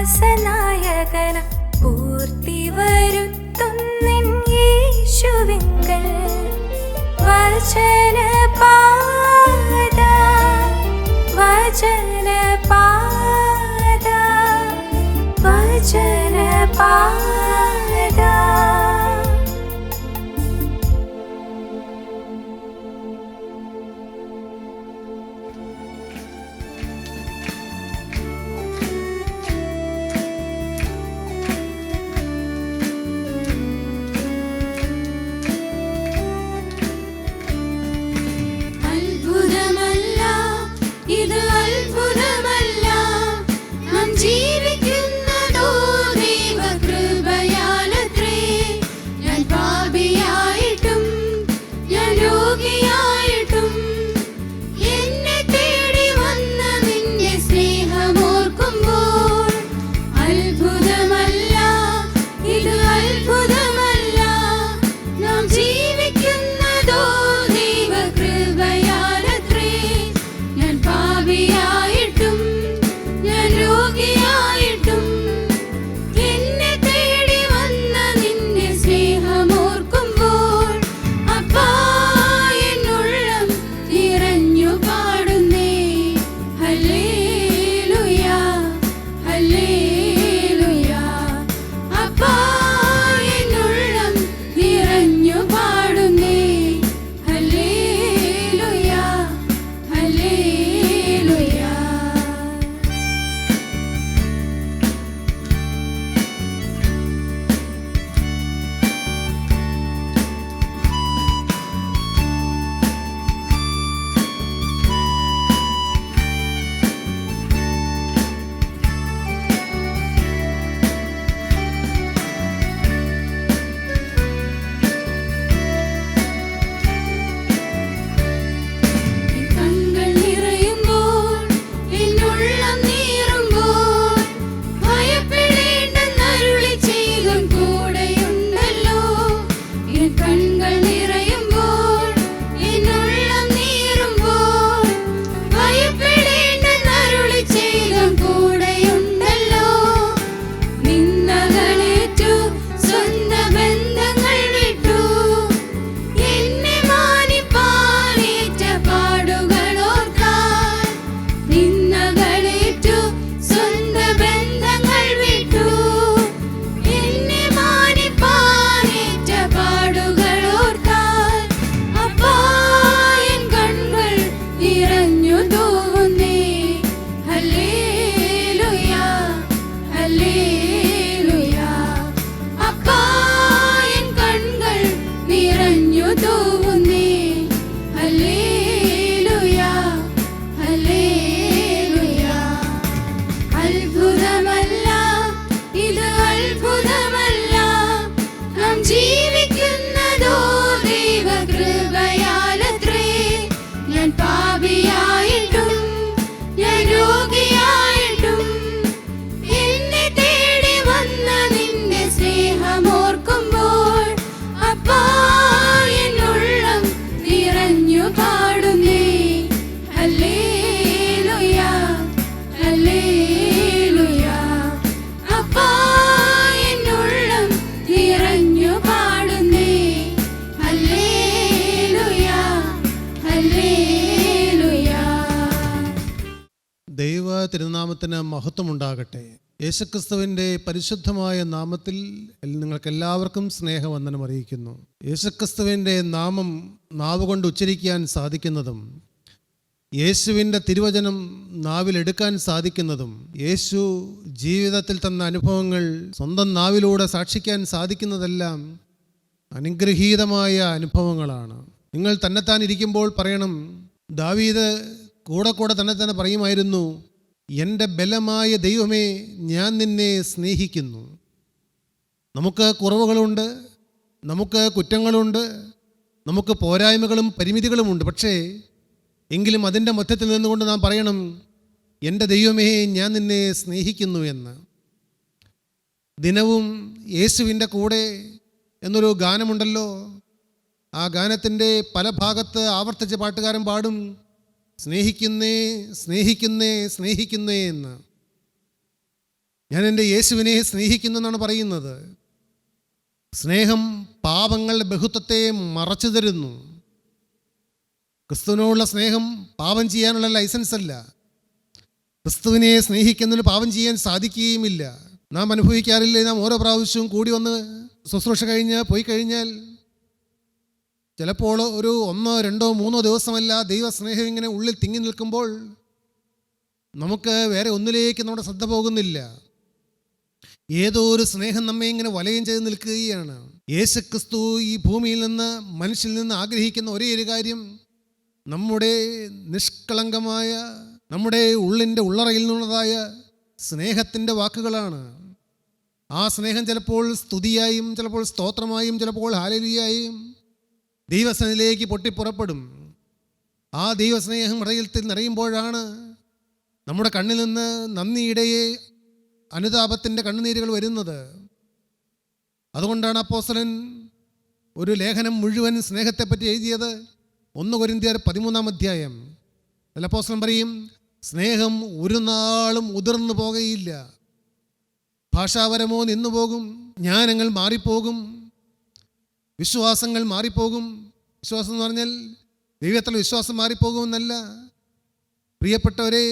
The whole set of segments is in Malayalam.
വിശ്വാസനായകന പൂർത്തി വരുത്തുന്നിൻ യേശുവിങ്കൽ വചനപാത വചനപാത വചനപാത. തിരുനാമത്തിന് മഹത്വമുണ്ടാകട്ടെ. യേശുക്രിസ്തുവിൻ്റെ പരിശുദ്ധമായ നാമത്തിൽ നിങ്ങൾക്ക് എല്ലാവർക്കും സ്നേഹവന്ദനം അറിയിക്കുന്നു. യേശുക്രിസ്തുവിൻ്റെ നാമം നാവുകൊണ്ട് ഉച്ചരിക്കാൻ സാധിക്കുന്നതും യേശുവിൻ്റെ തിരുവചനം നാവിലെടുക്കാൻ സാധിക്കുന്നതും യേശു ജീവിതത്തിൽ തന്ന അനുഭവങ്ങൾ സ്വന്തം നാവിലൂടെ സാക്ഷിക്കാൻ സാധിക്കുന്നതെല്ലാം അനുഗ്രഹീതമായ അനുഭവങ്ങളാണ്. നിങ്ങൾ തന്നെത്താൻ ഇരിക്കുമ്പോൾ പറയണം, ദാവീദ് കൂടെ തന്നെ പറയുമായിരുന്നു, എൻ്റെ ബലമായ ദൈവമേ, ഞാൻ നിന്നെ സ്നേഹിക്കുന്നു. നമുക്ക് കുറവുകളുണ്ട്, നമുക്ക് കുറ്റങ്ങളുണ്ട്, നമുക്ക് പോരായ്മകളും പരിമിതികളുമുണ്ട്. പക്ഷേ എങ്കിലും അതിൻ്റെ മധ്യത്തിൽ നിന്നുകൊണ്ട് നാം പറയണം, എൻ്റെ ദൈവമേ, ഞാൻ നിന്നെ സ്നേഹിക്കുന്നു എന്ന്. ദിനവും യേശുവിൻ്റെ കൂടെ എന്നൊരു ഗാനമുണ്ടല്ലോ. ആ ഗാനത്തിൻ്റെ പല ഭാഗത്ത് ആവർത്തിച്ച് പാട്ടുകാരൻ പാടും, സ്നേഹിക്കുന്നേ സ്നേഹിക്കുന്നേ സ്നേഹിക്കുന്നേ എന്ന്. ഞാൻ എൻ്റെ യേശുവിനെ സ്നേഹിക്കുന്നു എന്നാണ് പറയുന്നത്. സ്നേഹം പാപങ്ങളുടെ ബഹുത്വത്തെ മറച്ചു തരുന്നു. ക്രിസ്തുവിനോടുള്ള സ്നേഹം പാപം ചെയ്യാനുള്ള ലൈസൻസ് അല്ല. ക്രിസ്തുവിനെ സ്നേഹിക്കുന്നതിന് പാപം ചെയ്യാൻ സാധിക്കുകയുമില്ല. നാം അനുഭവിക്കാറില്ലേ, നാം ഓരോ പ്രാവശ്യവും കൂടി വന്ന് ശുശ്രൂഷ പോയി കഴിഞ്ഞാൽ ചിലപ്പോൾ ഒരു 1, 2, 3 ദിവസമല്ല ദൈവസ്നേഹം ഇങ്ങനെ ഉള്ളിൽ തിങ്ങി നിൽക്കുമ്പോൾ നമുക്ക് വേറെ ഒന്നിലേക്ക് നമ്മുടെ ശ്രദ്ധ പോകുന്നില്ല. ഏതോ ഒരു സ്നേഹം നമ്മെ ഇങ്ങനെ വലയം ചെയ്ത് നിൽക്കുകയാണ്. യേശുക്രിസ്തു ഈ ഭൂമിയിൽ നിന്ന് മനുഷ്യരിൽ നിന്ന് ആഗ്രഹിക്കുന്ന ഒരേ ഒരു കാര്യം നമ്മുടെ നിഷ്കളങ്കമായ, നമ്മുടെ ഉള്ളിൻ്റെ ഉള്ളറയിൽ നിന്നുള്ളതായ സ്നേഹത്തിൻ്റെ വാക്കുകളാണ്. ആ സ്നേഹം ചിലപ്പോൾ സ്തുതിയായും, ചിലപ്പോൾ സ്തോത്രമായും, ചിലപ്പോൾ ഹല്ലേലൂയയായും ദൈവസന്നിധിയിലേക്ക് പൊട്ടിപ്പുറപ്പെടും. ആ ദൈവസ്നേഹം ഹൃദയത്തിൽ നിറയുമ്പോഴാണ് നമ്മുടെ കണ്ണിൽ നിന്ന് നന്ദിയുടെ അനുതാപത്തിൻ്റെ കണ്ണുനീരുകൾ വരുന്നത്. അതുകൊണ്ടാണ് അപ്പോസ്തലൻ ഒരു ലേഖനം മുഴുവൻ സ്നേഹത്തെപ്പറ്റി എഴുതിയത്. 1 കൊരിന്ത്യർ 13-ാം അധ്യായം. അതിൽ അപ്പോസ്തലൻ പറയും, സ്നേഹം ഒരു നാളും ഉതിർന്നു പോകുകയില്ല. ഭാഷാപരമോ നിന്നു പോകും, ജ്ഞാനങ്ങൾ മാറിപ്പോകും, വിശ്വാസങ്ങൾ മാറിപ്പോകും. വിശ്വാസം എന്ന് പറഞ്ഞാൽ ദൈവത്തിലുള്ള വിശ്വാസം മാറിപ്പോകുമെന്നല്ല. പ്രിയപ്പെട്ടവരെ,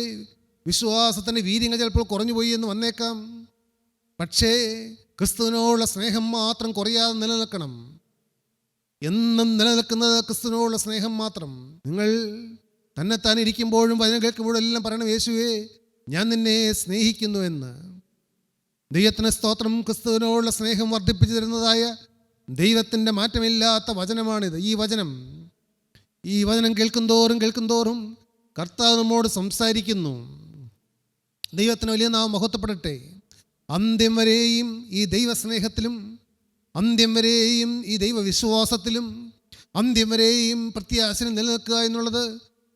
വിശ്വാസത്തിൻ്റെ വീര്യങ്ങൾ ചിലപ്പോൾ കുറഞ്ഞു പോയി എന്ന് വന്നേക്കാം. പക്ഷേ ക്രിസ്തുവിനോടുള്ള സ്നേഹം മാത്രം കുറയാതെ നിലനിൽക്കണം. എന്നും നിലനിൽക്കുന്നത് ക്രിസ്തുവിനോടുള്ള സ്നേഹം മാത്രം. നിങ്ങൾ തന്നെത്താൻ ഇരിക്കുമ്പോഴും വചനം കേൾക്കുമ്പോഴും എല്ലാം പറയണം, യേശുവേ ഞാൻ നിന്നെ സ്നേഹിക്കുന്നു എന്ന്. ദൈവത്തിന് സ്തോത്രം. ക്രിസ്തുവിനോടുള്ള സ്നേഹം വർദ്ധിപ്പിച്ചു തരുന്നതായ ദൈവത്തിൻ്റെ മാറ്റമില്ലാത്ത വചനമാണിത്. ഈ വചനം കേൾക്കും തോറും കർത്താവ് നമ്മോട് സംസാരിക്കുന്നു. ദൈവത്തിന് വലിയ നാമം മഹത്വപ്പെടട്ടെ. അന്ത്യം വരെയും ഈ ദൈവസ്നേഹത്തിലും, അന്ത്യം വരെയും ഈ ദൈവവിശ്വാസത്തിലും, അന്ത്യം വരെയും പ്രത്യാശയിൽ നിലനിൽക്കുക എന്നുള്ളത്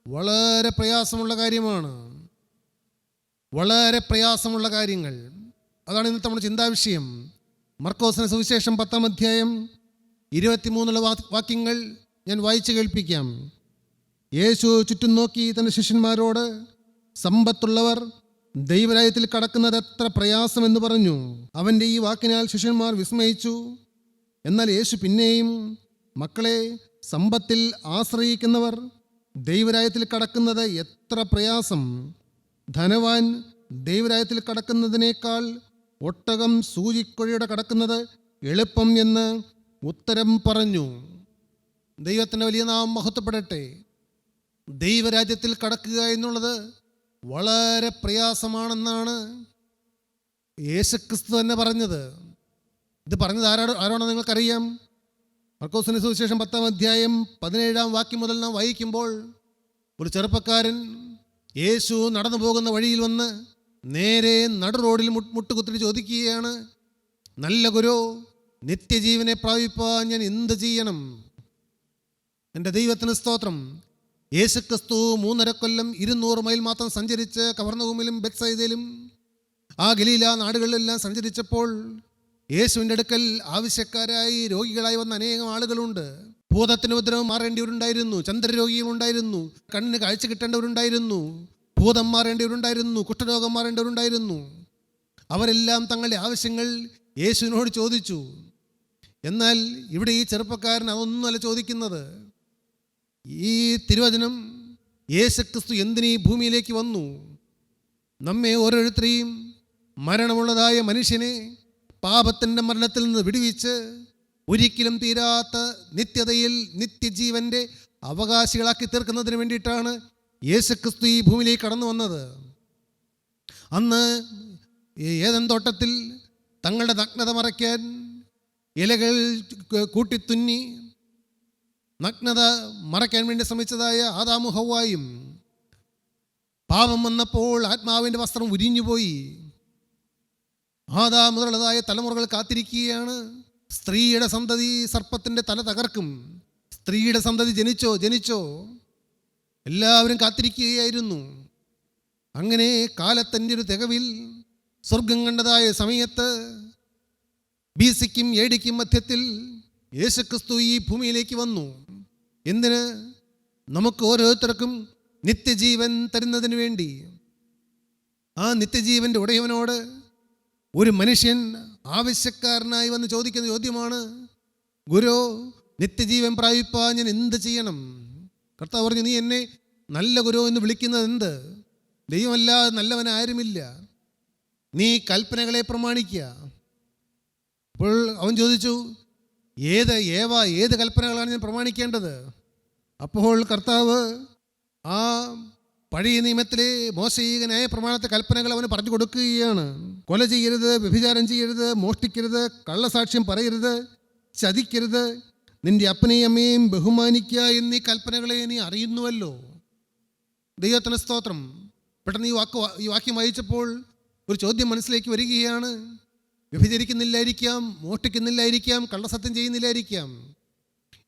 വളരെ പ്രയാസമുള്ള കാര്യമാണ്. വളരെ പ്രയാസമുള്ള കാര്യങ്ങൾ. അതാണ് ഇന്നത്തെ നമ്മുടെ ചിന്താവിഷയം. മർക്കോസിന്റെ സുവിശേഷം 10-ാം അധ്യായം 23 വാക്യങ്ങൾ ഞാൻ വായിച്ചു കേൾപ്പിക്കാം. യേശു ചുറ്റും നോക്കി തൻ്റെ ശിഷ്യന്മാരോട്, സമ്പത്തുള്ളവർ ദൈവരാജ്യത്തിൽ കടക്കുന്നത് എത്ര പ്രയാസമെന്ന് പറഞ്ഞു. അവൻ്റെ ഈ വാക്കിനാൽ ശിഷ്യന്മാർ വിസ്മയിച്ചു. എന്നാൽ യേശു പിന്നെയും, മക്കളെ, സമ്പത്തിൽ ആശ്രയിക്കുന്നവർ ദൈവരാജ്യത്തിൽ കടക്കുന്നത് എത്ര പ്രയാസം. ധനവാൻ ദൈവരാജ്യത്തിൽ കടക്കുന്നതിനേക്കാൾ ഒട്ടകം സൂചിക്കുഴയുടെ കടക്കുന്നത് എളുപ്പം എന്ന് ഉത്തരം പറഞ്ഞു. ദൈവത്തിൻ്റെ വലിയ നാമം മഹത്വപ്പെടട്ടെ. ദൈവരാജ്യത്തിൽ കടക്കുക എന്നുള്ളത് വളരെ പ്രയാസമാണെന്നാണ് യേശുക്രിസ്തു തന്നെ പറഞ്ഞത്. ഇത് പറഞ്ഞത് ആരാണെന്ന് നിങ്ങൾക്കറിയാം. മർക്കോസിന്റെ സുവിശേഷം 10-ാം അധ്യായം 17-ാം വാക്യം മുതൽ നാം വായിക്കുമ്പോൾ, ഒരു ചെറുപ്പക്കാരൻ യേശു നടന്നു പോകുന്ന വഴിയിൽ വന്ന് നേരെ നടു റോഡിൽ മുട്ടുകുത്തിട്ട് ചോദിക്കുകയാണ്, നല്ല ഗുരു, നിത്യജീവനെ പ്രാപിപ്പാൻ ഞാൻ എന്ത് ചെയ്യണം? എൻ്റെ ദൈവത്തിന് സ്തോത്രം. യേശുക്രിസ്തു 3.5 കൊല്ലം 200 മൈൽ മാത്രം സഞ്ചരിച്ച് കവർന്നഭൂമിയിലും ബെത്സയിദയിലും ആ ഗലീല നാടുകളിലെല്ലാം സഞ്ചരിച്ചപ്പോൾ യേശുവിൻ്റെ അടുക്കൽ ആവശ്യക്കാരായി രോഗികളായി വന്ന അനേകം ആളുകളുണ്ട്. ഭൂതത്തിന് ഉപദ്രവം മാറേണ്ടിയവരുണ്ടായിരുന്നു, ചന്ദ്രരോഗികളുണ്ടായിരുന്നു, കണ്ണിന് കാഴ്ച കിട്ടേണ്ടവരുണ്ടായിരുന്നു, ഭൂതം മാറേണ്ടവരുണ്ടായിരുന്നു, കുഷ്ഠരോഗം മാറേണ്ടവരുണ്ടായിരുന്നു. അവരെല്ലാം തങ്ങളുടെ ആവശ്യങ്ങൾ യേശുവിനോട് ചോദിച്ചു. എന്നാൽ ഇവിടെ ഈ ചെറുപ്പക്കാരൻ അതൊന്നുമല്ല ചോദിക്കുന്നത്. ഈ തിരുവചനം, യേശുക്രിസ്തു എന്തിനീ ഭൂമിയിലേക്ക് വന്നു? നമ്മെ ഓരോരുത്തരെയും, മരണമുള്ളതായ മനുഷ്യനെ പാപത്തിൻ്റെ മരണത്തിൽ നിന്ന് വിടുവിച്ച് ഒരിക്കലും തീരാത്ത നിത്യതയിൽ നിത്യജീവൻ്റെ അവകാശികളാക്കി തീർക്കുന്നതിന് വേണ്ടിയിട്ടാണ് യേശുക്രിസ്തു ഈ ഭൂമിയിലേക്ക് കടന്നു വന്നത്. അന്ന് ഏദൻ തോട്ടത്തിൽ തങ്ങളുടെ നഗ്നത മറയ്ക്കാൻ ഇലകൾ കൂട്ടിത്തുന്നി നഗ്നത മറയ്ക്കാൻ വേണ്ടി ശ്രമിച്ചതായ ആദാമും ഹവ്വായും പാപം വന്നപ്പോൾ ആത്മാവിൻ്റെ വസ്ത്രം ഉരിഞ്ഞുപോയി. ആദാം മുതലുള്ളതായ തലമുറകൾ കാത്തിരിക്കുകയാണ്. സ്ത്രീയുടെ സന്തതി സർപ്പത്തിൻ്റെ തല തകർക്കും, സ്ത്രീയുടെ സന്തതി ജനിച്ചോ എല്ലാവരും കാത്തിരിക്കുകയായിരുന്നു. അങ്ങനെ കാലത്തിൻ്റെ ഒരു തികവിൽ സ്വർഗം കണ്ടതായ സമയത്ത് BC-ക്കും AD-ക്കും മധ്യത്തിൽ യേശുക്രിസ്തു ഈ ഭൂമിയിലേക്ക് വന്നു. എന്തിന്? നമുക്ക് ഓരോരുത്തർക്കും നിത്യജീവൻ തരുന്നതിന് വേണ്ടി. ആ നിത്യജീവൻ്റെ ഉടയവനോട് ഒരു മനുഷ്യൻ ആവശ്യക്കാരനായി വന്ന് ചോദിക്കുന്ന ചോദ്യമാണ്, ഗുരു, നിത്യജീവൻ പ്രാപിപ്പാൻ ഞാൻ എന്ത് ചെയ്യണം? കർത്താവ് പറഞ്ഞു, നീ എന്നെ നല്ല ഗുരു എന്ന് വിളിക്കുന്നത് എന്ത്? ദൈവമല്ലാതെ നല്ലവൻ ആരുമില്ല. നീ കൽപ്പനകളെ പ്രമാണിക്കുക. അപ്പോൾ അവൻ ചോദിച്ചു, ഏത് കൽപ്പനകളാണ് ഞാൻ പ്രമാണിക്കേണ്ടത്? അപ്പോൾ കർത്താവ് ആ പഴയ നിയമത്തിലെ മോശയുടെ ന്യായ പ്രമാണത്തെ കൽപ്പനകൾ അവന് പറഞ്ഞു കൊടുക്കുകയാണ്. കൊല ചെയ്യരുത്, വ്യഭിചാരം ചെയ്യരുത്, മോഷ്ടിക്കരുത്, കള്ളസാക്ഷ്യം പറയരുത്, ചതിക്കരുത്, നിന്റെ അപ്പനെയും അമ്മയെയും ബഹുമാനിക്കുക എന്നീ കൽപ്പനകളെ നീ അറിയുന്നുവല്ലോ. ദൈവത്തിന് സ്തോത്രം. പെട്ടെന്ന് ഈ വാക്യം വായിച്ചപ്പോൾ ഒരു ചോദ്യം മനസ്സിലേക്ക് വരികയാണ്. വ്യഭിചരിക്കുന്നില്ലായിരിക്കാം, മോഷ്ടിക്കുന്നില്ലായിരിക്കാം, കള്ളസത്യം ചെയ്യുന്നില്ലായിരിക്കാം,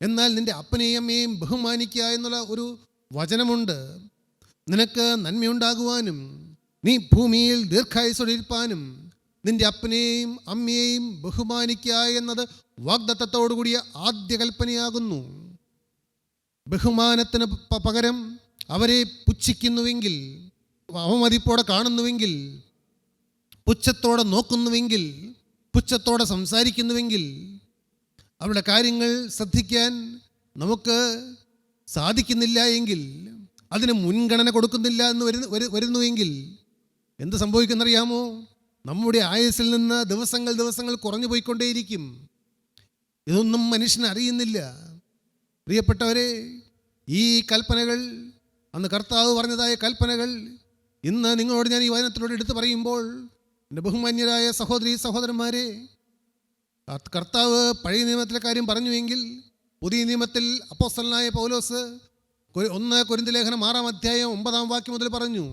എന്നാൽ നിന്റെ അപ്പനെയും അമ്മയെയും ബഹുമാനിക്കുക എന്നുള്ള ഒരു വചനമുണ്ട്. നിനക്ക് നന്മയുണ്ടാകുവാനും നീ ഭൂമിയിൽ ദീർഘായുസ്സോടിരിപ്പാനും നിന്റെ അപ്പനെയും അമ്മയെയും ബഹുമാനിക്കുക എന്നത് വാഗ്ദത്തത്തോടുകൂടിയ ആദ്യ കൽപ്പനയാകുന്നു. ബഹുമാനത്തിന് പകരം അവരെ പുച്ഛിക്കുന്നുവെങ്കിൽ, അവമതിപ്പോടെ കാണുന്നുവെങ്കിൽ, പുച്ഛത്തോടെ നോക്കുന്നുവെങ്കിൽ, പുച്ഛത്തോടെ സംസാരിക്കുന്നുവെങ്കിൽ, അവരുടെ കാര്യങ്ങൾ ശ്രദ്ധിക്കാൻ നമുക്ക് സാധിക്കുന്നില്ല എങ്കിൽ, അതിന് മുൻഗണന കൊടുക്കുന്നില്ല എന്ന് വരുന്നുവെങ്കിൽ എന്ത് സംഭവിക്കുന്നറിയാമോ? നമ്മുടെ ആയുസ്സിൽ നിന്ന് ദിവസങ്ങൾ കുറഞ്ഞു പോയിക്കൊണ്ടേയിരിക്കും. ഇതൊന്നും മനുഷ്യന് അറിയുന്നില്ല. പ്രിയപ്പെട്ടവരെ, ഈ കൽപ്പനകൾ, അന്ന് കർത്താവ് പറഞ്ഞതായ കൽപ്പനകൾ ഇന്ന് നിങ്ങളോട് ഞാൻ ഈ വചനത്തിലൂടെ എടുത്തു പറയുമ്പോൾ, എൻ്റെ ബഹുമാന്യരായ സഹോദരീ സഹോദരന്മാരെ, കർത്താവ് പഴയ നിയമത്തിലെ കാര്യം പറഞ്ഞുവെങ്കിൽ പുതിയ നിയമത്തിൽ അപ്പോസ്തലനായ പൗലോസ് 1 കൊരിന്ത്യർ ലേഖനം 6-ാം അധ്യായം 9-ാം വാക്യം മുതൽ പറഞ്ഞു,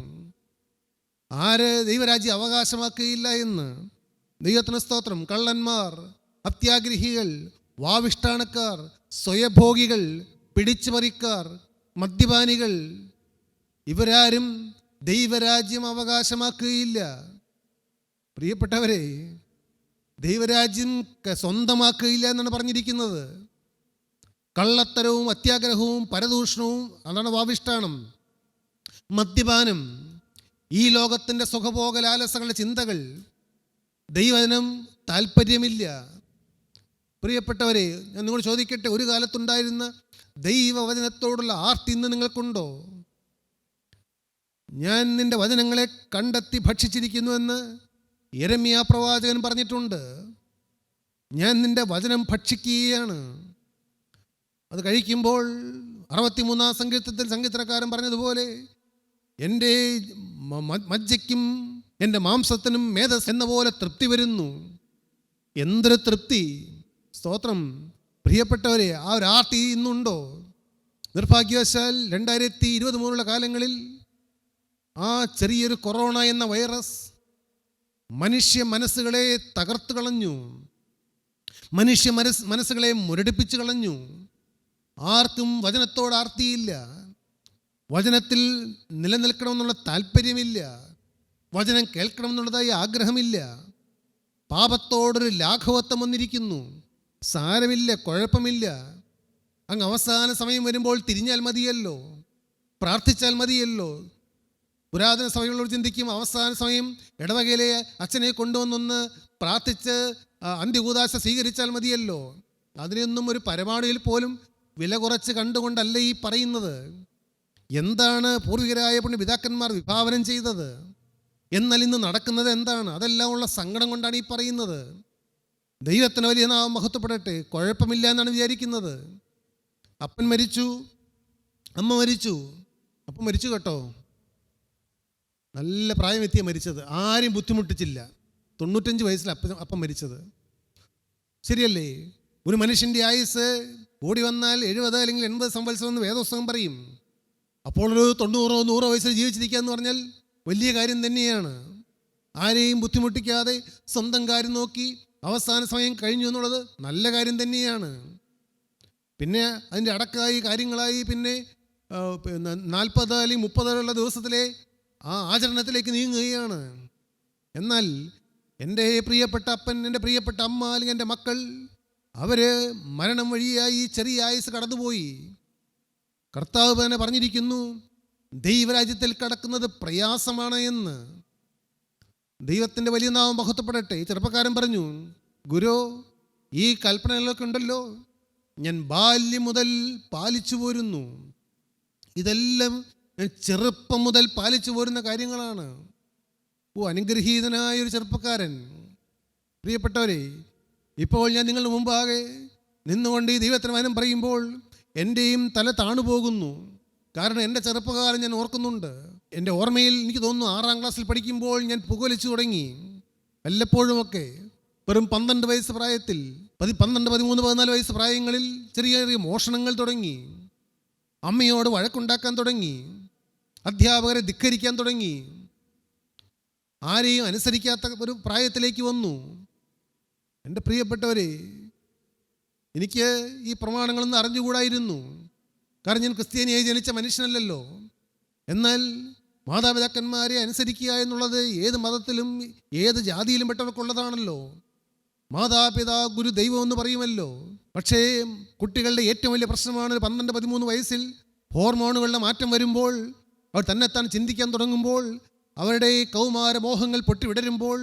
ആര് ദൈവരാജ്യം അവകാശമാക്കുകയില്ല എന്ന്. ദൈവത്തിന് സ്തോത്രം. കള്ളന്മാർ, അത്യാഗ്രഹികൾ, വാവിഷ്ടാണക്കാർ, സ്വയഭോഗികൾ, പിടിച്ചുപറിക്കാർ, മദ്യപാനികൾ, ഇവരാരും ദൈവരാജ്യം അവകാശമാക്കുകയില്ല. പ്രിയപ്പെട്ടവരെ, ദൈവരാജ്യം സ്വന്തമാക്കുകയില്ല എന്നാണ് പറഞ്ഞിരിക്കുന്നത്. കള്ളത്തരവും അത്യാഗ്രഹവും പരദൂഷണവും, അതാണ് വാവിഷ്ടാണം, മദ്യപാനം, ഈ ലോകത്തിൻ്റെ സുഖഭോഗ ലാലസകളുടെ ചിന്തകൾ, ദൈവവചനം താല്പര്യമില്ല. പ്രിയപ്പെട്ടവരെ, ഞാൻ നിങ്ങളോട് ചോദിക്കട്ടെ, ഒരു കാലത്തുണ്ടായിരുന്ന ദൈവവചനത്തോടുള്ള ആർത്തി ഇന്ന് നിങ്ങൾക്കുണ്ടോ? ഞാൻ നിന്റെ വചനങ്ങളെ കണ്ടെത്തി ഭക്ഷിച്ചിരിക്കുന്നുവെന്ന് യെരമ്യാ പ്രവാചകൻ പറഞ്ഞിട്ടുണ്ട്. ഞാൻ നിന്റെ വചനം ഭക്ഷിക്കുകയാണ്. അത് കഴിക്കുമ്പോൾ 63-ാം സങ്കീർത്തനത്തിൽ സങ്കീർത്തനക്കാരൻ പറഞ്ഞതുപോലെ, എൻ്റെ മജ്ജയ്ക്കും എൻ്റെ മാംസത്തിനും മേധസ് എന്ന പോലെ തൃപ്തി വരുന്നു. എന്തൊരു തൃപ്തി! സ്തോത്രം. പ്രിയപ്പെട്ടവരെ, ആ ഒരു ആർത്തി ഇന്നുണ്ടോ? നിർഭാഗ്യവശാൽ 2023 കാലങ്ങളിൽ ആ ചെറിയൊരു കൊറോണ എന്ന വൈറസ് മനുഷ്യ മനസ്സുകളെ തകർത്ത് കളഞ്ഞു, മനുഷ്യ മനസ്സുകളെ മുരടിപ്പിച്ച് കളഞ്ഞു. ആർക്കും വചനത്തോട് ആർത്തിയില്ല, വചനത്തിൽ നിലനിൽക്കണമെന്നുള്ള താല്പര്യമില്ല, വചനം കേൾക്കണമെന്നുള്ളതായി ആഗ്രഹമില്ല. പാപത്തോടൊരു ലാഘവത്വം വന്നിരിക്കുന്നു. സാരമില്ല, കുഴപ്പമില്ല, അങ്ങ് അവസാന സമയം വരുമ്പോൾ തിരിഞ്ഞാൽ മതിയല്ലോ, പ്രാർത്ഥിച്ചാൽ മതിയല്ലോ. പുരാതന സഭകളോട് ചിന്തിക്കും, അവസാന സമയം ഇടവകയിലെ അച്ഛനെ കൊണ്ടുവന്നൊന്ന് പ്രാർത്ഥിച്ച് അന്ത്യകൂദാശ സ്വീകരിച്ചാൽ മതിയല്ലോ. അതിനൊന്നും ഒരു പരമാണുവിൽ പോലും വില കുറച്ച് കണ്ടുകൊണ്ടല്ല ഈ പറയുന്നത്. എന്താണ് പൂർവികരായ പുണ്യപിതാക്കന്മാർ വിഭാവനം ചെയ്തത്? എന്നാൽ ഇന്ന് നടക്കുന്നത് എന്താണ്? അതെല്ലാം ഉള്ള സങ്കടം കൊണ്ടാണ് ഈ പറയുന്നത്. ദൈവത്തിന് വലിയ നാമം മഹത്വപ്പെടട്ടെ. കുഴപ്പമില്ല എന്നാണ് വിചാരിക്കുന്നത്. അപ്പൻ മരിച്ചു, അമ്മ മരിച്ചു. അപ്പം മരിച്ചു കേട്ടോ, നല്ല പ്രായമെത്തിയ മരിച്ചത്, ആരും ബുദ്ധിമുട്ടിച്ചില്ല. 95 വയസ്സിൽ അപ്പം മരിച്ചത്. ശരിയല്ലേ? ഒരു മനുഷ്യൻ്റെ ആയുസ് കൂടി വന്നാൽ 70 അല്ലെങ്കിൽ 80 സംവത്സരം എന്ന് വേദോത്സവം പറയും. അപ്പോൾ ഒരു 90-100 വയസ്സിൽ ജീവിച്ചിരിക്കുക എന്ന് പറഞ്ഞാൽ വലിയ കാര്യം തന്നെയാണ്. ആരെയും ബുദ്ധിമുട്ടിക്കാതെ സ്വന്തം കാര്യം നോക്കി അവസാന സമയം കഴിഞ്ഞു എന്നുള്ളത് നല്ല കാര്യം തന്നെയാണ്. പിന്നെ അതിൻ്റെ അടക്കമായി കാര്യങ്ങളായി പിന്നെ 40 അല്ലെങ്കിൽ 30 ദിവസത്തിലെ ആ ആചരണത്തിലേക്ക് നീങ്ങുകയാണ്. എന്നാൽ എൻ്റെ പ്രിയപ്പെട്ട അപ്പൻ, എൻ്റെ പ്രിയപ്പെട്ട അമ്മ, അല്ലെങ്കിൽ എൻ്റെ മക്കൾ, അവർ മരണം വഴിയായി ചെറിയ ആയുസ് കടന്നുപോയി. കർത്താവ് തന്നെ പറഞ്ഞിരിക്കുന്നു, ദൈവരാജ്യത്തിൽ കടക്കുന്നത് പ്രയാസമാണ് എന്ന്. ദൈവത്തിൻ്റെ വലിയ നാമം മഹത്വപ്പെടട്ടെ. ഈ ചെറുപ്പക്കാരൻ പറഞ്ഞു, ഗുരു, ഈ കൽപ്പനകളൊക്കെ ഉണ്ടല്ലോ, ഞാൻ ബാല്യം മുതൽ പാലിച്ചു പോരുന്നു. ഇതെല്ലാം ഞാൻ ചെറുപ്പം മുതൽ പാലിച്ചു പോരുന്ന കാര്യങ്ങളാണ്. അനുഗ്രഹീതനായൊരു ചെറുപ്പക്കാരൻ. പ്രിയപ്പെട്ടവരെ, ഇപ്പോൾ ഞാൻ നിങ്ങളുടെ മുമ്പാകെ നിന്നുകൊണ്ട് ഈ ദൈവത്തിന് വചനം പറയുമ്പോൾ എൻ്റെയും തല താണുപോകുന്നു. കാരണം എൻ്റെ ചെറുപ്പകാലം ഞാൻ ഓർക്കുന്നുണ്ട്. എൻ്റെ ഓർമ്മയിൽ എനിക്ക് തോന്നുന്നു 6ാം ക്ലാസ്സിൽ പഠിക്കുമ്പോൾ ഞാൻ പുകവലിച്ചു തുടങ്ങി. വല്ലപ്പോഴുമൊക്കെ വെറും 12 വയസ്സ് പ്രായത്തിൽ 12, 13, 14 വയസ്സ് പ്രായങ്ങളിൽ ചെറിയ ചെറിയ മോഷണങ്ങൾ തുടങ്ങി. അമ്മയോട് വഴക്കുണ്ടാക്കാൻ തുടങ്ങി. അധ്യാപകരെ ധിക്കരിക്കാൻ തുടങ്ങി. ആരെയും അനുസരിക്കാത്ത ഒരു പ്രായത്തിലേക്ക് വന്നു. എൻ്റെ പ്രിയപ്പെട്ടവരെ, എനിക്ക് ഈ പ്രമാണങ്ങളൊന്നും അറിഞ്ഞുകൂടായിരുന്നു. കാരണം ഞാൻ ക്രിസ്ത്യാനിയായി ജനിച്ച മനുഷ്യനല്ലല്ലോ. എന്നാൽ മാതാപിതാക്കന്മാരെ അനുസരിക്കുക എന്നുള്ളത് ഏത് മതത്തിലും ഏത് ജാതിയിലും പെട്ടവർക്കുള്ളതാണല്ലോ. മാതാപിതാ ഗുരു ദൈവം എന്ന് പറയുമല്ലോ. പക്ഷേ കുട്ടികളുടെ ഏറ്റവും വലിയ പ്രശ്നമാണ് 12, 13 വയസ്സിൽ ഹോർമോണുകളുടെ മാറ്റം വരുമ്പോൾ, അവർ തന്നെത്താൻ ചിന്തിക്കാൻ തുടങ്ങുമ്പോൾ, അവരുടെ കൗമാര മോഹങ്ങൾ പൊട്ടിവിടരുമ്പോൾ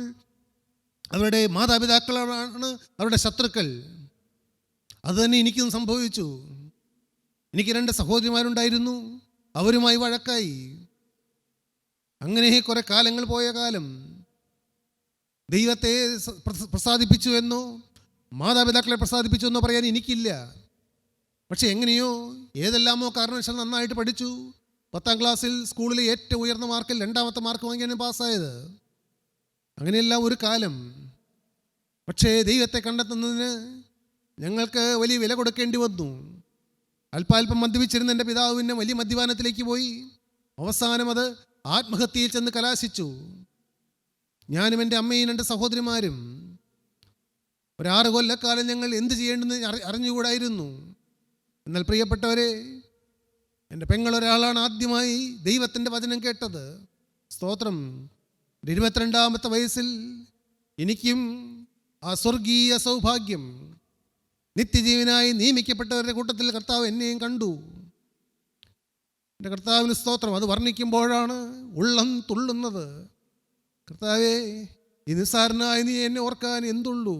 അവരുടെ മാതാപിതാക്കളാണ് അവരുടെ ശത്രുക്കൾ. അതുതന്നെ എനിക്കും സംഭവിച്ചു. എനിക്ക് 2 സഹോദരിമാരുണ്ടായിരുന്നു. അവരുമായി വഴക്കായി. അങ്ങനെ കുറെ കാലങ്ങൾ പോയ കാലം. ദൈവത്തെ പ്രസാദിപ്പിച്ചു എന്നോ മാതാപിതാക്കളെ പ്രസാദിപ്പിച്ചു എന്നോ പറയാൻ എനിക്കില്ല. പക്ഷെ എങ്ങനെയോ ഏതെല്ലാമോ കാരണവശാൽ നന്നായിട്ട് പഠിച്ചു. 10ാം ക്ലാസ്സിൽ സ്കൂളിലെ ഏറ്റവും ഉയർന്ന മാർക്കിൽ 2ാമത്തെ മാർക്ക് വാങ്ങിയാണ് പാസ്സായത്. അങ്ങനെയെല്ലാം ഒരു കാലം. പക്ഷേ ദൈവത്തെ കണ്ടെത്തുന്നതിന് ഞങ്ങൾക്ക് വലിയ വില കൊടുക്കേണ്ടി വന്നു. അല്പാൽപ്പം മദ്യപിച്ചിരുന്ന എൻ്റെ പിതാവ് പിന്നെ വലിയ മദ്യപാനത്തിലേക്ക് പോയി. അവസാനം അത് ആത്മഹത്യയിൽ ചെന്ന് കലാശിച്ചു. ഞാനും എൻ്റെ അമ്മയും 2 സഹോദരിമാരും ഒരു 6 കൊല്ലക്കാലം ഞങ്ങൾ എന്ത് ചെയ്യേണ്ടെന്ന് അറിഞ്ഞുകൂടായിരുന്നു. എന്നാൽ പ്രിയപ്പെട്ടവരെ, എൻ്റെ പെങ്ങളൊരാളാണ് ആദ്യമായി ദൈവത്തിൻ്റെ വചനം കേട്ടത്. സ്തോത്രം. 22ാമത്തെ വയസ്സിൽ എനിക്കും ആ സ്വർഗീയ സൗഭാഗ്യം, നിത്യജീവനായി നിയമിക്കപ്പെട്ടവരുടെ കൂട്ടത്തിൽ കർത്താവ് എന്നെയും കണ്ടു. എൻ്റെ കർത്താവിന് സ്തോത്രം. അത് വർണ്ണിക്കുമ്പോഴാണ് ഉള്ളം തുള്ളുന്നത്. കർത്താവേ, ഈ നിസ്സാരനായി നീ എന്നെ ഓർക്കാൻ എന്തുള്ളൂ.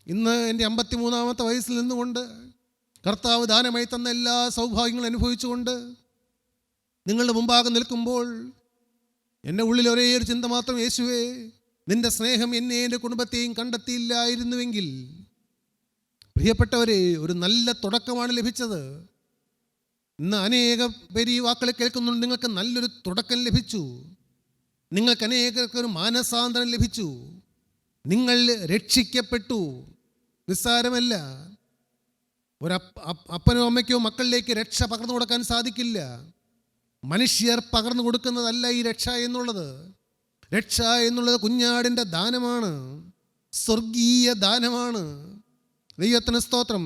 ഇന്ന് എൻ്റെ 53ാമത്തെ വയസ്സിൽ നിന്നുകൊണ്ട് കർത്താവ് ദാനമായി തന്ന എല്ലാ സൗഭാഗ്യങ്ങളും അനുഭവിച്ചുകൊണ്ട് നിങ്ങളുടെ മുമ്പാകെ നിൽക്കുമ്പോൾ എൻ്റെ ഉള്ളിൽ ഒരേ ഒരു ചിന്ത മാത്രം, യേശുവേ, നിൻ്റെ സ്നേഹം എന്നെ എൻ്റെ കുടുംബത്തെയും കണ്ടെത്തിയില്ലായിരുന്നുവെങ്കിൽ. പ്രിയപ്പെട്ടവരെ, ഒരു നല്ല തുടക്കമാണ് ലഭിച്ചത്. ഇന്ന് അനേക പേര് ഈ വാക്കുകൾ കേൾക്കുന്നുണ്ട്. നിങ്ങൾക്ക് നല്ലൊരു തുടക്കം ലഭിച്ചു. നിങ്ങൾക്ക് അനേകർക്ക് ഒരു മാനസാന്തരം ലഭിച്ചു. നിങ്ങൾ രക്ഷിക്കപ്പെട്ടു. നിസ്സാരമല്ല. അപ്പനോ അമ്മയ്ക്കോ മക്കളിലേക്ക് രക്ഷ പകർന്നു കൊടുക്കാൻ സാധിക്കില്ല. മനുഷ്യർ പകർന്നു കൊടുക്കുന്നതല്ല ഈ രക്ഷ എന്നുള്ളത്. രക്ഷ എന്നുള്ളത് കുഞ്ഞാടിൻ്റെ ദാനമാണ്, സ്വർഗീയ ദാനമാണ്. ദൈവത്തിന് സ്തോത്രം.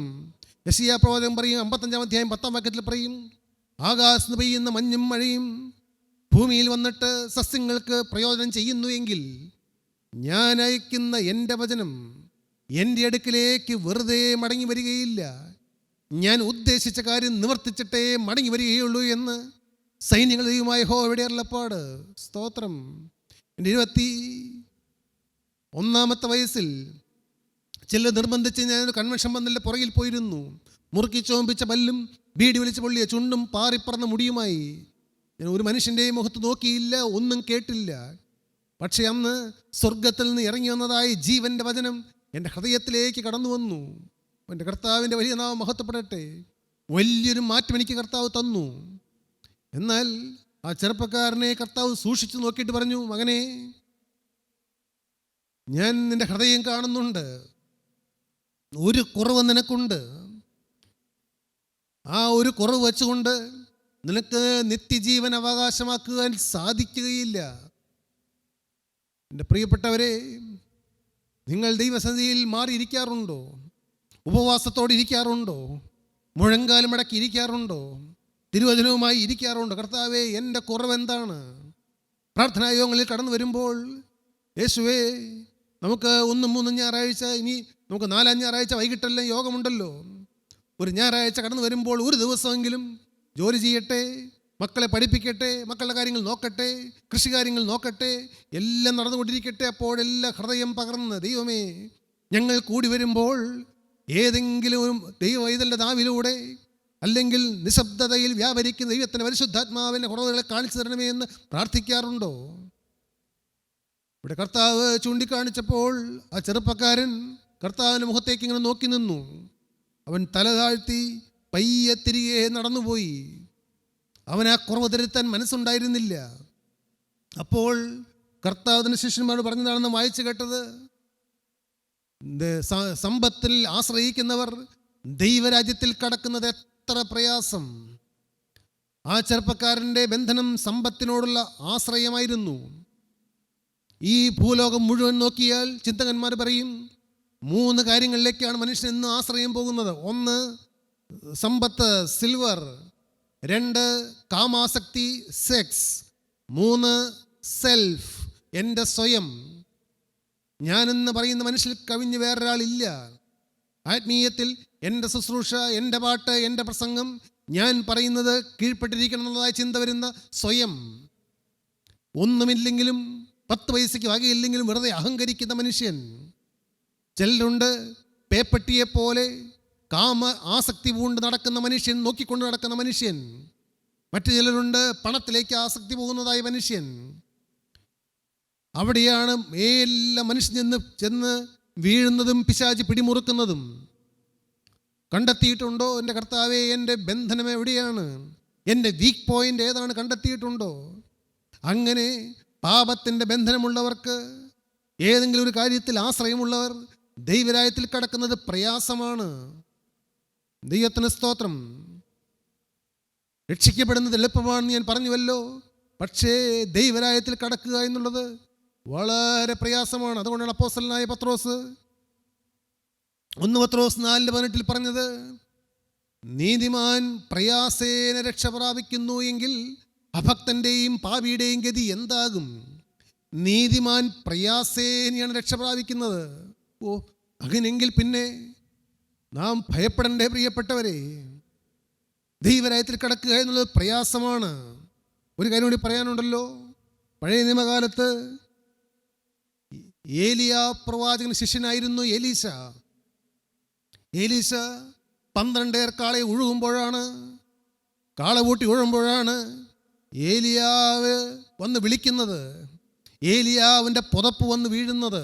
യെശയ്യാ പ്രവാചകൻ പറയും, 55-ാം അധ്യായം 10-ാം വാക്യത്തിൽ പറയും, ആകാശത്ത് പെയ്യുന്ന മഞ്ഞും മഴയും ഭൂമിയിൽ വന്നിട്ട് സസ്യങ്ങൾക്ക് പ്രയോജനം ചെയ്യുന്നു എങ്കിൽ ഞാൻ അയക്കുന്ന എൻ്റെ വചനം എൻ്റെ അടുക്കിലേക്ക് വെറുതെ മടങ്ങി വരികയില്ല. ഞാൻ ഉദ്ദേശിച്ച കാര്യം നിവർത്തിച്ചിട്ടേ മടങ്ങി വരികയുള്ളൂ എന്ന് സൈന്യങ്ങൾ ദൈവമായ യഹോവയുടെ അരുളപ്പാട്. സ്തോത്രം. എൻ്റെ 21ാമത്തെ വയസ്സിൽ ചില നിർബന്ധിച്ച് ഞാനൊരു കൺവെൻഷൻ പന്തലിൻ്റെ പുറകിൽ പോയിരുന്നു. മുറുക്കി ചോമ്പിച്ച പല്ലും ബീഡി വലിച്ച് പൊള്ളിയ ചുണ്ടും പാറിപ്പറന്ന മുടിയുമായി ഞാൻ ഒരു മനുഷ്യൻ്റെയും മുഖത്ത് നോക്കിയില്ല, ഒന്നും കേട്ടില്ല. പക്ഷെ അന്ന് സ്വർഗത്തിൽ നിന്ന് ഇറങ്ങി വന്നതായി ജീവൻ്റെ വചനം എൻ്റെ ഹൃദയത്തിലേക്ക് കടന്നു വന്നു. എൻ്റെ കർത്താവിൻ്റെ വലിയ നാമം മഹത്വപ്പെടട്ടെ. വലിയൊരു മാറ്റം എനിക്ക് കർത്താവ് തന്നു. എന്നാൽ ആ ചെറുപ്പക്കാരനെ കർത്താവ് സൂക്ഷിച്ചു നോക്കിയിട്ട് പറഞ്ഞു, മകനെ, ഞാൻ നിൻ്റെ ഹൃദയം കാണുന്നുണ്ട്. ഒരു കുറവ് നിനക്കുണ്ട്. ആ ഒരു കുറവ് വെച്ചുകൊണ്ട് നിനക്ക് നിത്യജീവൻ അവകാശമാക്കുവാൻ സാധിക്കുകയില്ല. എൻ്റെ പ്രിയപ്പെട്ടവരെ, നിങ്ങൾ ദൈവസന്നിധിയിൽ മാറിയിരിക്കാറുണ്ടോ? ഉപവാസത്തോടെ ഇരിക്കാറുണ്ടോ? മുഴങ്കാലും മടക്കി ഇരിക്കാറുണ്ടോ? തിരുവചനവുമായി ഇരിക്കാറുണ്ടോ? കർത്താവേ, എൻ്റെ കുറവെന്താണ്? പ്രാർത്ഥനാ യോഗങ്ങളിൽ കടന്നു വരുമ്പോൾ, യേശുവേ, നമുക്ക് 1, 3 ഞായറാഴ്ച, ഇനി നമുക്ക് 4-ാം ഞായറാഴ്ച വൈകിട്ടെല്ലാം യോഗമുണ്ടല്ലോ. ഒരു ഞായറാഴ്ച കടന്നു വരുമ്പോൾ ഒരു ദിവസമെങ്കിലും ജോലി ചെയ്യട്ടെ, മക്കളെ പഠിപ്പിക്കട്ടെ, മക്കളുടെ കാര്യങ്ങൾ നോക്കട്ടെ, കൃഷി കാര്യങ്ങൾ നോക്കട്ടെ, എല്ലാം നടന്നുകൊണ്ടിരിക്കട്ടെ. അപ്പോഴെല്ലാം ഹൃദയം പകർന്ന്, ദൈവമേ, ഞങ്ങൾ കൂടി വരുമ്പോൾ ഏതെങ്കിലും ഒരു ദൈവവൈതലിൻ്റെ നാവിലൂടെ അല്ലെങ്കിൽ നിശബ്ദതയിൽ വ്യാപരിക്കുന്ന ദൈവത്തിൻ്റെ പരിശുദ്ധാത്മാവിൻ്റെ കുറവുകളെ കാണിച്ചു തരണമേ എന്ന് പ്രാർത്ഥിക്കാറുണ്ടോ? ഇവിടെ കർത്താവ് ചൂണ്ടിക്കാണിച്ചപ്പോൾ ആ ചെറുപ്പക്കാരൻ കർത്താവിൻ്റെ മുഖത്തേക്ക് ഇങ്ങനെ നോക്കി നിന്നു. അവൻ തല താഴ്ത്തി പയ്യെ തിരികെ നടന്നുപോയി. അവൻ ആ കുറവ് തിരുത്താൻ മനസ്സുണ്ടായിരുന്നില്ല. അപ്പോൾ കർത്താവിൻ്റെ ശിഷ്യന്മാരോട് പറഞ്ഞതാണെന്ന് വായിച്ചു കേട്ടത്, സമ്പത്തിൽ ആശ്രയിക്കുന്നവർ ദൈവരാജ്യത്തിൽ കടക്കുന്നത് എത്ര പ്രയാസം. ആ ചെറുപ്പക്കാരൻ്റെ ബന്ധനം സമ്പത്തിനോടുള്ള ആശ്രയമായിരുന്നു. ഈ ഭൂലോകം മുഴുവൻ നോക്കിയാൽ ചിന്തകന്മാർ പറയും 3 കാര്യങ്ങളിലേക്കാണ് മനുഷ്യൻ ഇന്ന് ആശ്രയം പോകുന്നത്. 1 സമ്പത്ത്, സിൽവർ. 2 കാമാസക്തി, സെക്സ്. 3 സെൽഫ്, എൻ്റെ സ്വയം. ഞാനെന്ന് പറയുന്ന മനുഷ്യൽ കവിഞ്ഞ് വേറൊരാളില്ല. ആത്മീയത്തിൽ എൻ്റെ ശുശ്രൂഷ, എൻ്റെ പാട്ട്, എൻ്റെ പ്രസംഗം, ഞാൻ പറയുന്നത് കീഴ്പ്പെട്ടിരിക്കണം എന്നുള്ളതായ ചിന്ത വരുന്ന സ്വയം. ഒന്നുമില്ലെങ്കിലും 10 പൈസയ്ക്ക് വകയില്ലെങ്കിലും വെറുതെ അഹങ്കരിക്കുന്ന മനുഷ്യൻ. ചിലരുണ്ട് പേപ്പട്ടിയെപ്പോലെ കാമ ആസക്തി പൂണ്ട് നടക്കുന്ന മനുഷ്യൻ, നോക്കിക്കൊണ്ട് നടക്കുന്ന മനുഷ്യൻ. മറ്റു ചിലരുണ്ട് പണത്തിലേക്ക് ആസക്തി പോകുന്നതായ മനുഷ്യൻ. അവിടെയാണ് എല്ലാ മനുഷ്യൻ ചെന്ന് വീഴുന്നതും പിശാച് പിടിമുറുക്കുന്നതും. കണ്ടെത്തിയിട്ടുണ്ടോ എൻ്റെ കർത്താവേ, എൻ്റെ ബന്ധനം എവിടെയാണ്, എൻ്റെ വീക്ക് പോയിൻ്റ് ഏതാണ് കണ്ടെത്തിയിട്ടുണ്ടോ? അങ്ങനെ പാപത്തിൻ്റെ ബന്ധനമുള്ളവർക്ക്, ഏതെങ്കിലും ഒരു കാര്യത്തിൽ ആശ്രയമുള്ളവർ ദൈവരാജ്യത്തിൽ കടക്കുന്നത് പ്രയാസമാണ്. ദൈവത്തിന് സ്തോത്രം. രക്ഷിക്കപ്പെടുന്നത് എളുപ്പമാണെന്ന് ഞാൻ പറഞ്ഞുവല്ലോ. പക്ഷേ ദൈവരാജ്യത്തിൽ കടക്കുക എന്നുള്ളത് വളരെ പ്രയാസമാണ്. അതുകൊണ്ടാണ് അപ്പോസ്തലനായ പത്രോസ് 1 പത്രോസ് 4:18 പറഞ്ഞത്, നീതിമാൻ പ്രയാസേന രക്ഷ പ്രാപിക്കുന്നു എങ്കിൽ അഭക്തൻ്റെയും പാപിയുടെയും ഗതി എന്താകും? നീതിമാൻ പ്രയാസേനയാണ് രക്ഷ പ്രാപിക്കുന്നത്. അങ്ങനെയെങ്കിൽ പിന്നെ നാം ഭയപ്പെടണ്ടേ പ്രിയപ്പെട്ടവരെ? ദൈവരാജ്യത്തിൽ കടക്കുക എന്നുള്ളത് പ്രയാസമാണ്. ഒരു കാര്യം കൂടി പറയാനുണ്ടല്ലോ. പഴയ നിയമകാലത്ത് ഏലിയ പ്രവാചകൻ ശിഷ്യനായിരുന്നു എലീശ. 12 കാളയെ ഒഴുകുമ്പോഴാണ്, കാളപൂട്ടി ഒഴുകുമ്പോഴാണ് ഏലിയാവ് വന്ന് വിളിക്കുന്നത്, ഏലിയാവിൻ്റെ പുതപ്പ് വന്ന് വീഴുന്നത്.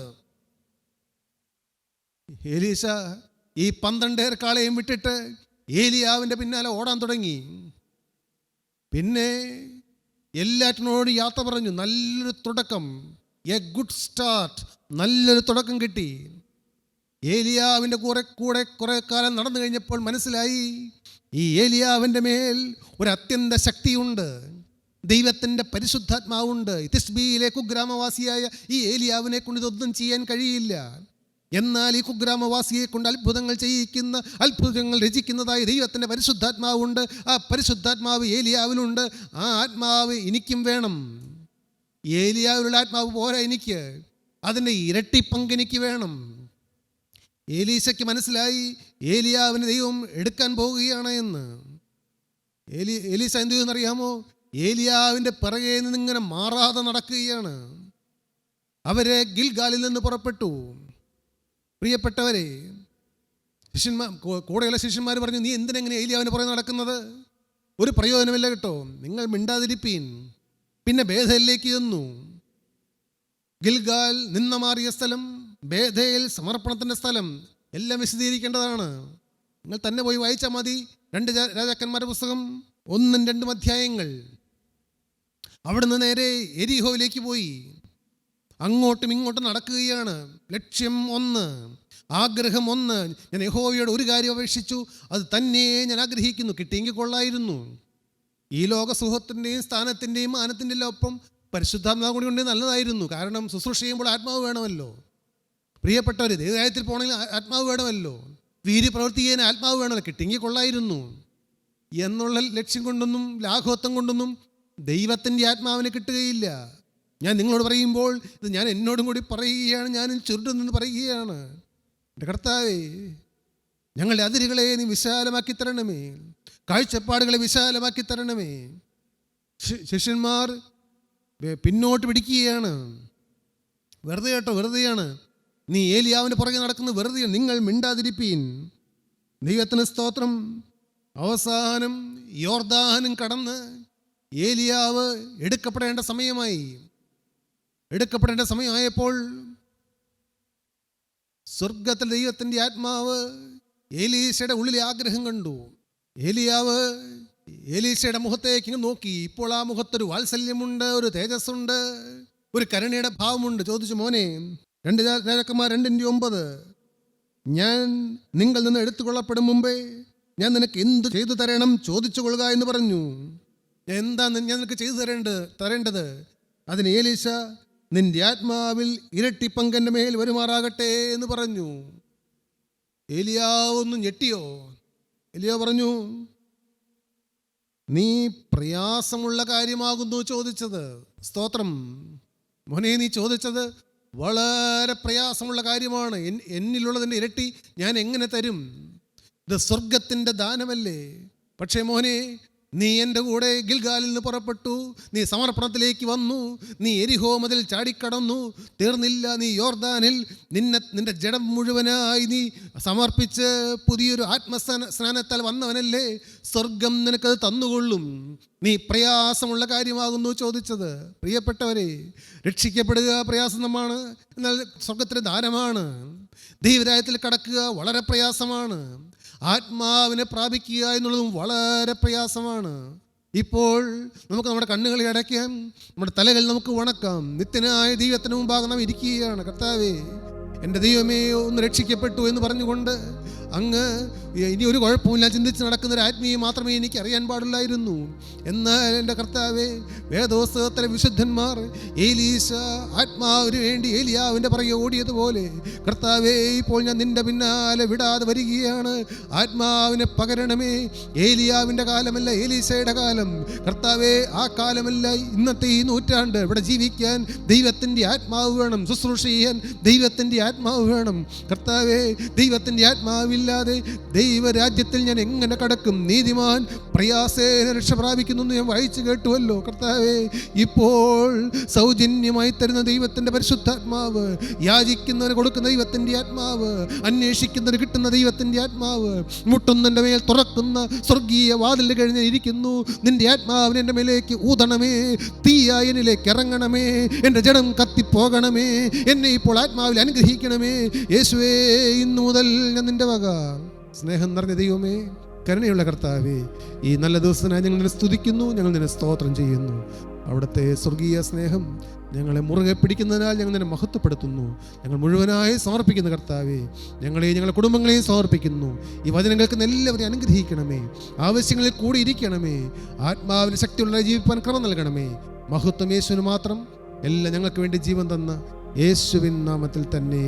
എലീശ ഈ 12 കാളയും വിട്ടിട്ട് ഏലിയാവിൻ്റെ പിന്നാലെ ഓടാൻ തുടങ്ങി. പിന്നെ എല്ലാറ്റിനോട് യാത്ര പറഞ്ഞു. നല്ലൊരു തുടക്കം, എ ഗുഡ് സ്റ്റാർട്ട്, നല്ലൊരു തുടക്കം കിട്ടി. ഏലിയാവിൻ്റെ കൂടെ കുറേ കാലം നടന്നു കഴിഞ്ഞപ്പോൾ മനസ്സിലായി, ഈ ഏലിയാവിൻ്റെ മേൽ ഒരു അത്യന്ത ശക്തിയുണ്ട്, ദൈവത്തിൻ്റെ പരിശുദ്ധാത്മാവുണ്ട്. തിസ്ബിയിലെ കുഗ്രാമവാസിയായ ഈ ഏലിയാവിനെ കൊണ്ട് ഇതൊന്നും ചെയ്യാൻ കഴിയില്ല. എന്നാൽ ഈ കുഗ്രാമവാസിയെ കൊണ്ട് അത്ഭുതങ്ങൾ ചെയ്യിക്കുന്ന, അത്ഭുതങ്ങൾ രചിക്കുന്നതായ ദൈവത്തിൻ്റെ പരിശുദ്ധാത്മാവുണ്ട്. ആ പരിശുദ്ധാത്മാവ് ഏലിയാവിലുണ്ട്. ആ ആത്മാവ് എനിക്കും വേണം. ഏലിയാവിലുള്ള ആത്മാവ് പോരാ എനിക്ക്, അതിൻ്റെ ഇരട്ടി പങ്ക് എനിക്ക് വേണം. ഏലീശയ്ക്ക് മനസ്സിലായി ഏലിയാവിനെ ദൈവം എടുക്കാൻ പോവുകയാണ് എന്ന്. എലീശ എന്ത് ചെയ്യുമെന്നറിയാമോ? ഏലിയാവിൻ്റെ പിറകെ നിന്ന് ഇങ്ങനെ മാറാതെ നടക്കുകയാണ്. അവരെ ഗിൽഗാലിൽ നിന്ന് പുറപ്പെട്ടു. പ്രിയപ്പെട്ടവരെ, കൂടെയുള്ള ശിഷ്യന്മാർ പറഞ്ഞു, നീ എന്തിനെങ്ങനെ ഏലിയാവിന് പുറകെ നടക്കുന്നത്? ഒരു പ്രയോജനമില്ല കേട്ടോ, നിങ്ങൾ മിണ്ടാതിരിപ്പീൻ. പിന്നെ ബേഥേലിലേക്ക് ചെന്നു. ഗിൽഗാൽ നിന്ന മാറിയ സ്ഥലം, ബേഥേൽ സമർപ്പണത്തിൻ്റെ സ്ഥലം, എല്ലാം വിശദീകരിക്കേണ്ടതാണ്. നിങ്ങൾ തന്നെ പോയി വായിച്ചാൽ മതി. 2 രാജാക്കന്മാരുടെ പുസ്തകം 1ഉം 2ഉം അധ്യായങ്ങൾ. അവിടുന്ന് നേരെ എരിഹോയിലേക്ക് പോയി. അങ്ങോട്ടും ഇങ്ങോട്ടും നടക്കുകയാണ്. ലക്ഷ്യം 1, ആഗ്രഹം 1. ഞാൻ യഹോവയോട് ഒരു കാര്യം അപേക്ഷിച്ചു, അത് തന്നെ ഞാൻ ആഗ്രഹിക്കുന്നു, കിട്ടിയെങ്കിൽ കൊള്ളായിരുന്നു. ഈ ലോക സുഖത്തിൻ്റെയും സ്ഥാനത്തിൻ്റെയും മാനത്തിൻ്റെയും ഒപ്പം പരിശുദ്ധാത്മാവ് കൂടി ഉണ്ടെങ്കിൽ നല്ലതായിരുന്നു. കാരണം ശുശ്രൂഷ ചെയ്യുമ്പോൾ ആത്മാവ് വേണമല്ലോ. പ്രിയപ്പെട്ടവർ, ദൈവരാജ്യത്തിൽ പോകണമെങ്കിൽ ആത്മാവ് വേണമല്ലോ, വീര്യപ്രവൃത്തി ചെയ്യാൻ ആത്മാവ് വേണമല്ലോ. കിട്ടിയെങ്കിൽ കൊള്ളായിരുന്നു എന്നുള്ള ലക്ഷ്യം കൊണ്ടൊന്നും ലാഘവത്വം കൊണ്ടൊന്നും ദൈവത്തിൻ്റെ ആത്മാവിനെ കിട്ടുകയില്ല. ഞാൻ നിങ്ങളോട് പറയുമ്പോൾ ഇത് ഞാൻ എന്നോടും കൂടി പറയുകയാണ്, ഞാനും ചുരുട്ടിൽ നിന്ന് പറയുകയാണ്. എൻ്റെ കർത്താവേ, ഞങ്ങളുടെ അതിരുകളെ നീ വിശാലമാക്കി തരണമേ, കാഴ്ചപ്പാടുകളെ വിശാലമാക്കി തരണമേ. ശിഷ്യന്മാർ പിന്നോട്ട് പിടിക്കുകയാണ്. വെറുതെ കേട്ടോ, വെറുതെയാണ്. നീ ഏലിയാവിൻ്റെ പുറകെ നടക്കുന്നത് വെറുതെയാണ്, നിങ്ങൾ മിണ്ടാതിരിപ്പീൻ. ദൈവത്തിന് സ്തോത്രം. അവസാനം യോർദാനും കടന്ന് ഏലിയാവ് എടുക്കപ്പെടേണ്ട സമയമായപ്പോൾ സ്വർഗത്തിൽ ദൈവത്തിൻ്റെ ആത്മാവ് ഏലീശയുടെ ഉള്ളിലെ ആഗ്രഹം കണ്ടു. ഏലിയാവ് ഏലീശയുടെ മുഖത്തേക്ക് നോക്കി. ഇപ്പോൾ ആ മുഖത്തൊരു വാത്സല്യമുണ്ട്, ഒരു തേജസ്സുണ്ട്, ഒരു കരുണയുടെ ഭാവമുണ്ട്. ചോദിച്ചു, മോനെ, 2 രാജാക്കന്മാർ 2:9, ഞാൻ നിങ്ങൾ നിന്ന് എടുത്തുകൊള്ളപ്പെടും മുമ്പേ ഞാൻ നിനക്ക് എന്ത് ചെയ്തു തരണം ചോദിച്ചു കൊള്ളുക എന്ന് പറഞ്ഞു. എന്താണ് ഞാൻ നിനക്ക് ചെയ്തു തരേണ്ടത്? അതിന് ഏലീശ, നിന്റെ ആത്മാവിൽ ഇരട്ടി പങ്കെൻ്റെ മേൽ വരുമാറാകട്ടെ എന്ന് പറഞ്ഞു. ഏലിയാവ് ഒന്ന് ഞെട്ടിയോ? ഏലിയാവ് പറഞ്ഞു, നീ പ്രയാസമുള്ള കാര്യമാകുന്നു ചോദിച്ചത്. സ്തോത്രം. മോനെ, നീ ചോദിച്ചത് വളരെ പ്രയാസമുള്ള കാര്യമാണ്. എന്നിലുള്ളതിൻ്റെ ഇരട്ടി ഞാൻ എങ്ങനെ തരും? ഇത് സ്വർഗത്തിൻ്റെ ദാനമല്ലേ. പക്ഷേ മോനെ, നീ എൻ്റെ കൂടെ ഗിൽഗാലിൽ നിന്ന് പുറപ്പെട്ടു, നീ സമർപ്പണത്തിലേക്ക് വന്നു, നീ എരിഹോ മതിൽ ചാടിക്കടന്നു. തീർന്നില്ല, നീ യോർദാനിൽ നിന്റെ ജഡം മുഴുവനായി നീ സമർപ്പിച്ച് പുതിയൊരു ആത്മസ്നാനത്താൽ വന്നവനല്ലേ. സ്വർഗം നിനക്കത് തന്നുകൊള്ളും. നീ പ്രയാസമുള്ള കാര്യമാകുന്നു ചോദിച്ചത്. പ്രിയപ്പെട്ടവരെ, രക്ഷിക്കപ്പെടുക പ്രയാസമാണ്, എന്നാൽ സ്വർഗത്തിൻ്റെ ദാനമാണ്. ദൈവരാജ്യത്തിൽ കടക്കുക വളരെ പ്രയാസമാണ്. ആത്മാവിനെ പ്രാപിക്കുക എന്നുള്ളതും വളരെ പ്രയാസമാണ്. ഇപ്പോൾ നമുക്ക് നമ്മുടെ കണ്ണുകളെ അടയ്ക്കാം, നമ്മുടെ തലകൾ നമുക്ക് വണക്കാം. നിത്യനായ ദൈവത്തിന് മുമ്പാകെ നാം ഇരിക്കുകയാണ്. കർത്താവേ, എൻ്റെ ദൈവമേ, ഒന്ന് രക്ഷിക്കപ്പെട്ടു എന്ന് പറഞ്ഞുകൊണ്ട് അങ്ങ് ഇനി ഒരു കുഴപ്പമില്ല ചിന്തിച്ച് നടക്കുന്ന ഒരു ആത്മീയ മാത്രമേ എനിക്ക് അറിയാൻ പാടില്ലായിരുന്നു. എന്നാൽ എൻ്റെ കർത്താവേ, വേദോസ്തവത്തിലെ വിശുദ്ധന്മാർ ഏലീശ ആത്മാവിന് വേണ്ടി ഏലിയാവിൻ്റെ പുറകെ ഓടിയതുപോലെ കർത്താവേ, ഇപ്പോൾ ഞാൻ നിൻ്റെ പിന്നാലെ വിടാതെ വരികയാണ്. ആത്മാവിനെ പകരണമേ. ഏലിയാവിൻ്റെ കാലമല്ല ഏലീശയുടെ കാലം. കർത്താവേ, ആ കാലമല്ല ഇന്നത്തെ ഈ നൂറ്റാണ്ട്. ഇവിടെ ജീവിക്കാൻ ദൈവത്തിൻ്റെ ആത്മാവ് വേണം, ശുശ്രൂഷ ചെയ്യാൻ ദൈവത്തിൻ്റെ ആത്മാവ് വേണം. കർത്താവേ, ദൈവത്തിൻ്റെ ആത്മാവില്ലാതെ ദൈവരാജ്യത്തിൽ ഞാൻ എങ്ങനെ കടക്കും? നീതിമാൻ പ്രയാസേന രക്ഷ പ്രാപിക്കുന്നു ഞാൻ വായിച്ചു കേട്ടുവല്ലോ. കർത്താവേ, ഇപ്പോൾ സൗജന്യമായി തരുന്ന ദൈവത്തിൻ്റെ പരിശുദ്ധാത്മാവ്, യാചിക്കുന്നവന് കൊടുക്കുന്ന ദൈവത്തിൻ്റെ ആത്മാവ്, അന്വേഷിക്കുന്നവന് കിട്ടുന്ന ദൈവത്തിൻ്റെ ആത്മാവ്, മുട്ടുന്നതിൻ്റെ മേൽ തുറക്കുന്ന സ്വർഗീയ വാതിൽ കഴിഞ്ഞ് ഇരിക്കുന്നു. നിന്റെ ആത്മാവിനെ എൻ്റെ മേലേക്ക് ഊതണമേ. തീയായി എന്നിലേക്ക് ഇറങ്ങണമേ. എൻ്റെ ജഡം കത്തിപ്പോകണമേ. എന്നെ ഇപ്പോൾ ആത്മാവിൽ അനുഗ്രഹിക്കണമേ. യേശുവേ, ഇന്നു മുതൽ ഞാൻ നിന്റെ വക. സ്നേഹം നിറഞ്ഞ ദൈവമേ, കരുണയുള്ള കർത്താവേ, ഈ നല്ല ദിവസത്തിനായി ഞങ്ങൾ നിന്നെ സ്തുതിക്കുന്നു, ഞങ്ങൾ നിന്നെ സ്തോത്രം ചെയ്യുന്നു. അവിടുത്തെ സ്വർഗീയ സ്നേഹം ഞങ്ങളെ മുറുകെ പിടിക്കുന്നതിനാൽ ഞങ്ങൾ നിന്നെ മഹത്വപ്പെടുത്തുന്നു. ഞങ്ങൾ മുഴുവനായി സമർപ്പിക്കുന്ന കർത്താവേ, ഞങ്ങളെയും ഞങ്ങളുടെ കുടുംബങ്ങളെയും സമർപ്പിക്കുന്നു. ഈ വചനം കേൾക്കുന്ന എല്ലാവരെയും അനുഗ്രഹിക്കണമേ. ആവശ്യങ്ങളിൽ കൂടി ഇരിക്കണമേ. ആത്മാവിന് ശക്തിയുള്ള ജീവിപ്പാൻ ക്രമം നൽകണമേ. മഹത്വം യേശുവിന് മാത്രം. എല്ലാം ഞങ്ങൾക്ക് വേണ്ടി ജീവൻ തന്ന യേശുവിൻ നാമത്തിൽ തന്നെ